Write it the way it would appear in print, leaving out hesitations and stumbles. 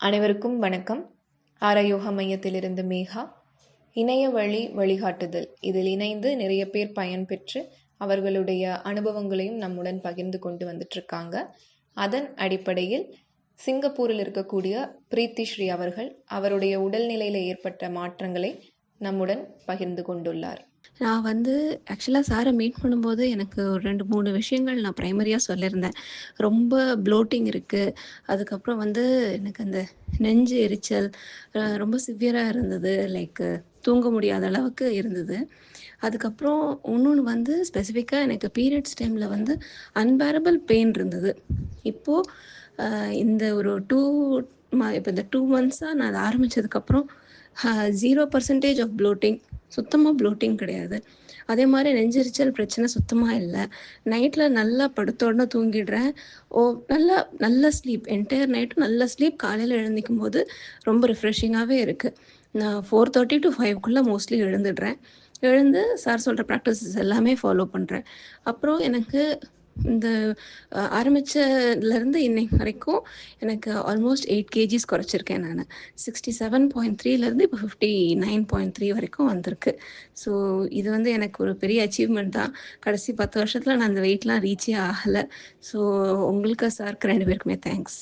அனைவருக்கும் வணக்கம். ஆரயோக மையத்திலிருந்து மேகா. இணைய வழி வழிகாட்டுதல் இதில் இணைந்து நிறைய பேர் பயன்பெற்று அவர்களுடைய அனுபவங்களையும் நம்முடன் பகிர்ந்து கொண்டு வந்துட்டுருக்காங்க. அதன் அடிப்படையில் சிங்கப்பூரில் இருக்கக்கூடிய பிரீத்தி ஸ்ரீ அவர்கள் அவருடைய உடல்நிலையில் ஏற்பட்ட மாற்றங்களை நம்முடன் பகிர்ந்து கொண்டுள்ளார். நான் ஆக்சுவலாக சாரை மீட் பண்ணும்போது எனக்கு ஒரு 2-3 விஷயங்கள் நான் ப்ரைமரியாக சொல்லியிருந்தேன். ரொம்ப ப்ளோட்டிங் இருக்குது, அதுக்கப்புறம் எனக்கு அந்த நெஞ்சு எரிச்சல் ரொம்ப சிவியராக இருந்தது, தூங்க முடியாத அளவுக்கு இருந்தது. அதுக்கப்புறம் இன்னொன்று ஸ்பெசிஃபிக்காக எனக்கு பீரியட்ஸ் டைமில் அன்பேரபிள் பெயின் இருந்தது. இப்போது இந்த ஒரு இப்போ இந்த 2 மந்த்ஸாக நான் அதை ஆரம்பித்ததுக்கப்புறம் 0% ஆஃப் ப்ளோட்டிங், சுத்தமாக ப்ளோட்டிங் கிடையாது. அதே மாதிரி நெஞ்செரிச்சல் பிரச்சனை சுத்தமாக இல்லை. நைட்டில் நல்லா படுத்த உடனே தூங்கிடுறேன். நல்ல ஸ்லீப், என்டையர் நைட்டும் நல்ல ஸ்லீப். காலையில் எழுந்திக்கும் போது ரொம்ப ரிஃப்ரெஷிங்காகவே இருக்குது. நான் 4:30 to 5க்குள்ளே மோஸ்ட்லி எழுந்து சார் சொல்கிற ப்ராக்டிசஸ் எல்லாமே ஃபாலோ பண்ணுறேன். அப்புறம் எனக்கு இந்த ஆரம்பித்ததுலேருந்து இன்னைக்கு வரைக்கும் எனக்கு ஆல்மோஸ்ட் 8 kgs குறைச்சிருக்கேன். நான் 67.3லேருந்து இப்போ 59.3 வரைக்கும் வந்திருக்கு. ஸோ இது எனக்கு ஒரு பெரிய அச்சீவ்மெண்ட் தான். கடைசி 10 வருஷத்தில் நான் அந்த வெயிட்லாம் ரீச்சே ஆகலை. ஸோ உங்களுக்கு சாருக்கு 2 பேருக்குமே தேங்க்ஸ்.